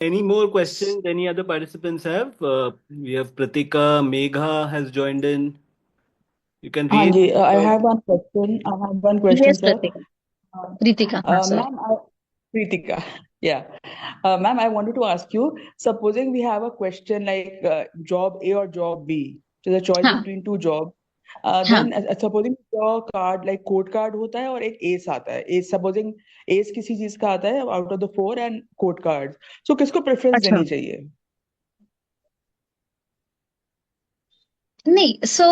Any more questions any other participants have? We have Pratika, Megha has joined in. You can हाँ raise जी, I your. Have one question, I have one question Yes, sir. Pratika. Ritika, sorry. Ma'am, Pritika, yeah. Ma'am, I wanted to ask you, supposing we have a question like job A or job B, so the choice हाँ between two jobs, हाँ. then supposing your card like code card होता है और एक S आता है. S supposing S किसी चीज का आता है out of the four and code card, सो किसको प्रेफरेंस अच्छा, देनी चाहिए? नहीं. सो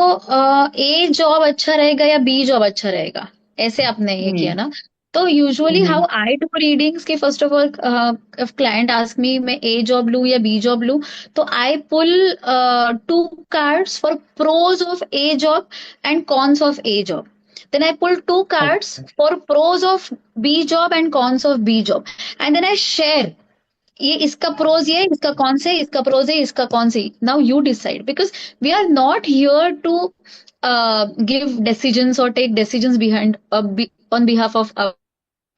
ए जॉब अच्छा रहेगा या बी जॉब अच्छा रहेगा, ऐसे आपने ये किया हम्म. ना. तो usually how hmm. I do readings के first of all, if client ask me मैं ए जॉब लूं या बी जॉब लूं, तो I pull two cards for pros of A job and cons of A job. Then I pull two cards for pros of B job and cons of B job, and then I share ये इसका pros, ये इसका कौन से, इसका pros है, इसका कौन से. Now you decide, because we are not here to give decisions or take decisions behind on behalf of our,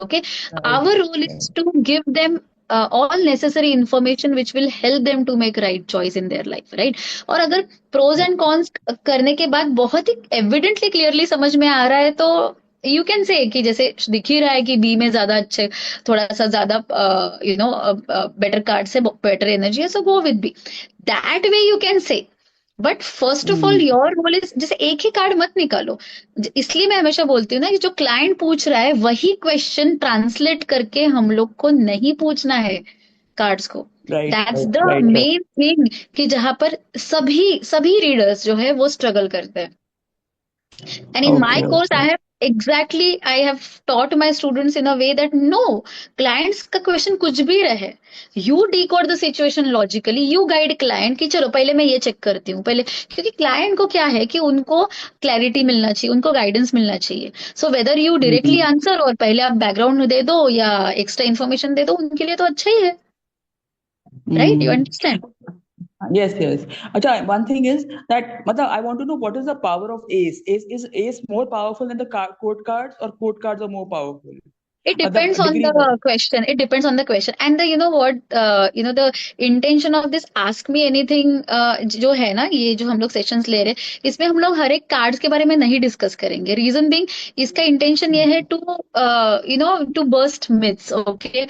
okay. Right. Our role is to give them all necessary information which will help them to make right choice in their life, right. और अगर pros and cons करने के बाद बहुत ही evidently clearly समझ में आ रहा है, तो यू कैन से कि जैसे दिख ही रहा है कि बी में ज्यादा अच्छे, थोड़ा सा ज्यादा बेटर कार्ड से बेटर एनर्जी है, so go with B. That way you can say. But first of all hmm. Your role is, जैसे एक ही कार्ड मत निकालो. इसलिए मैं हमेशा बोलती हूँ ना कि जो क्लाइंट पूछ रहा है वही क्वेश्चन ट्रांसलेट करके हम लोग को नहीं पूछना है कार्ड्स को. Right, that's right, the right, right. Main thing, कि जहां पर सभी सभी रीडर्स जो है वो स्ट्रगल करते हैं. And in my okay, course, okay. I have taught my students in a way that no, clients का question कुछ भी रहे, you decode the situation logically, you guide client कि चलो पहले मैं ये चेक करती हूँ पहले, क्योंकि client को क्या है कि उनको clarity मिलना चाहिए, उनको guidance मिलना चाहिए. So whether you directly hmm. answer और पहले आप background दे दो या extra information दे दो, उनके लिए तो अच्छा ही है, right? You hmm. understand? Yes, yes. Acha, one thing is that, matlab, I want to know what is the power of ace. Is ace more powerful than the code cards, or code cards are more powerful? It depends Matlab, on degree the question. It depends on the question. And the, you know what, the intention of this ask me anything, जो है ना, ये जो हम लोग sessions ले रहे हैं, इसमें हम लोग हर एक कार्ड्स के बारे में नहीं डिस्कस करेंगे. रीजन बिंग, इसका इंटेंशन ये है to to burst myths, okay.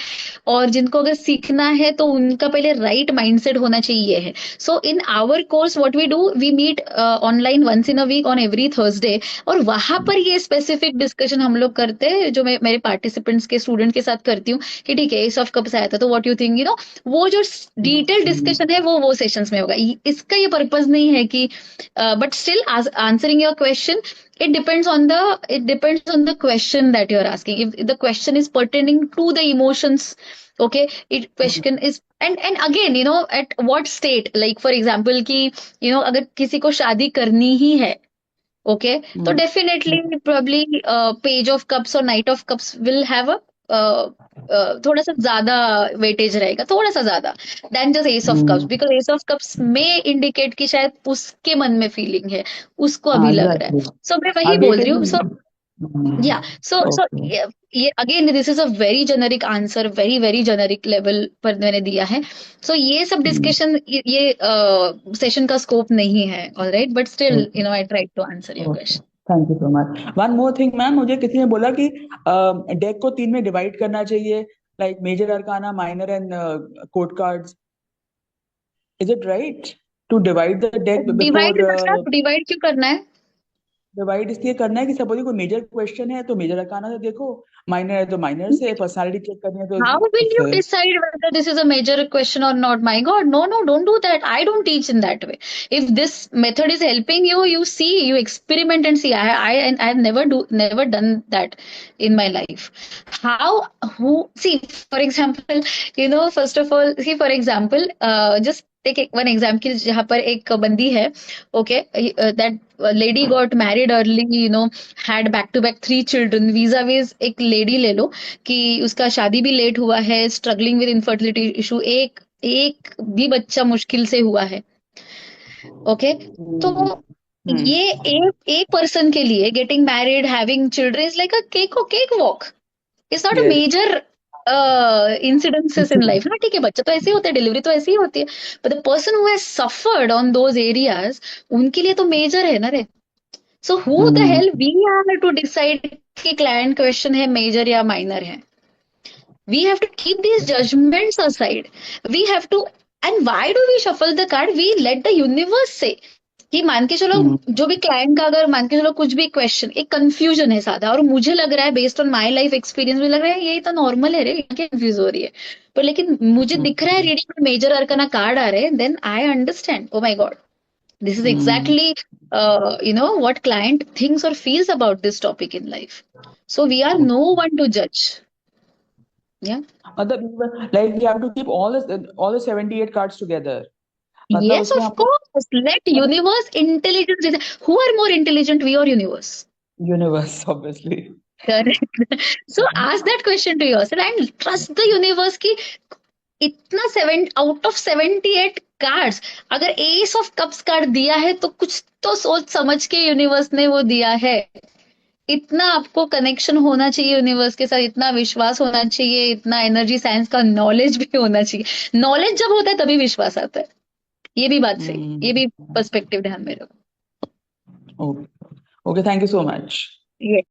और जिनको अगर सीखना है तो उनका पहले राइट माइंडसेट होना चाहिए है. So in our course what we do, we meet online once in a week on every Thursday, और वहां पर ये स्पेसिफिक डिस्कशन हम लोग करते हैं, जो मैं मेरे पार्टिसिपेंट्स के स्टूडेंट के साथ करती हूँ, कि ठीक है एस ऑफ कप्स आया था तो व्हाट यू थिंक, वो जो डिटेल डिस्कशन है वो सेशंस में होगा. इसका ये पर्पज नहीं है कि, but still answering your question, it depends on the question that you're asking. If the question is pertaining to the emotions, okay, it question is, and again, at what state, like for example कि अगर किसी को शादी करनी ही है, okay, तो definitely probably page of cups और knight of cups will have a थोड़ा सा ज्यादा वेटेज रहेगा, थोड़ा सा ज्यादा then just ace of cups, because ace of cups में इंडिकेट कि शायद उसके मन में फीलिंग है, उसको हाँ, अभी लग रहा exactly. है. सो मैं वही हाँ, they बोल रही हूँ. सो can. या, सो Okay. ये again this is a very generic answer, very very generic level पर मैंने दिया है. सो ये सब डिस्कशन, ये सेशन का स्कोप नहीं है, alright, but still Okay. I try to answer your Okay. Question. Thank you so much. One more thing ma'am, मुझे किसी ने बोला कि डेक को तीन में डिवाइड करना चाहिए, like major arcana, minor and court cards. Is it right to divide the deck divide before? मतलब डिवाइड क्यों करना है? डिवाइड इसलिए करना है कि सपोज कोई मेजर क्वेश्चन है तो मेजर अरकाना से देखो, माइनर है तो माइनर से, पर्सनालिटी चेक करनी है How तो will you उससे. decide whether this is a major question or not? My God, no, no, don't do that. I don't teach in that way. If this method is helping you, you see, you experiment and see. And I've never done that in my life. See, for example, first of all, see, for example, just take one example, जहाँ पर एक बंदी है, okay, that lady got married early, had back to back 3 children, vis-a-vis एक lady ले लो कि उसका शादी भी लेट हुआ है, स्ट्रगलिंग विद इनफर्टिलिटी इशू, एक एक भी बच्चा मुश्किल से हुआ है, ओके. तो हम्म. ये एक पर्सन के लिए getting married, having children is like a cake walk. It's not a yes. Major incidences in life ना, ठीक है, बच्चा तो ऐसे ही होता है, डिलीवरी तो ऐसी ही होती है, but the person who has suffered on those areas, उनके लिए तो मेजर है ना रे. So who the Hmm. hell we are to decide कि client question है मेजर या माइनर है. We have to keep these judgments aside. We have to, and why do we shuffle the card? We let the universe say कि मान के चलो, Hmm. जो भी क्लाइंट का अगर मान के चलो कुछ भी क्वेश्चन, एक कंफ्यूजन है सादा, और मुझे लग रहा है based on my life experience, मुझे लग रहा है यही तो नॉर्मल है रे, क्या कंफ्यूज हो रही है, पर लेकिन मुझे दिख रहा है रीडिंग में मेजर अरकाना कार्ड आ रहे हैं, then I understand, oh my God, this is Hmm. exactly what client thinks or feels about this topic in life. So we are no one to judge. Yeah. मतलब like we have to keep all the 78 cards together. मतलब Yes, उसमें of हमको course. Let universe intelligence decide. Who are more intelligent, we or universe? universe obviously. Correct. So ask that question to yourself and trust the universe कि इतना 7 out of 78 cards, अगर S of cups card दिया है तो कुछ तो सोच समझ के यूनिवर्स ने वो दिया है. इतना आपको कनेक्शन होना चाहिए यूनिवर्स के साथ, इतना विश्वास होना चाहिए, इतना एनर्जी साइंस का नॉलेज भी होना चाहिए. नॉलेज जब होता है तभी विश्वास आता है. ये भी बात सही, ये भी पर्सपेक्टिव ध्यान में रखो. Okay. Okay, thank you so much. ये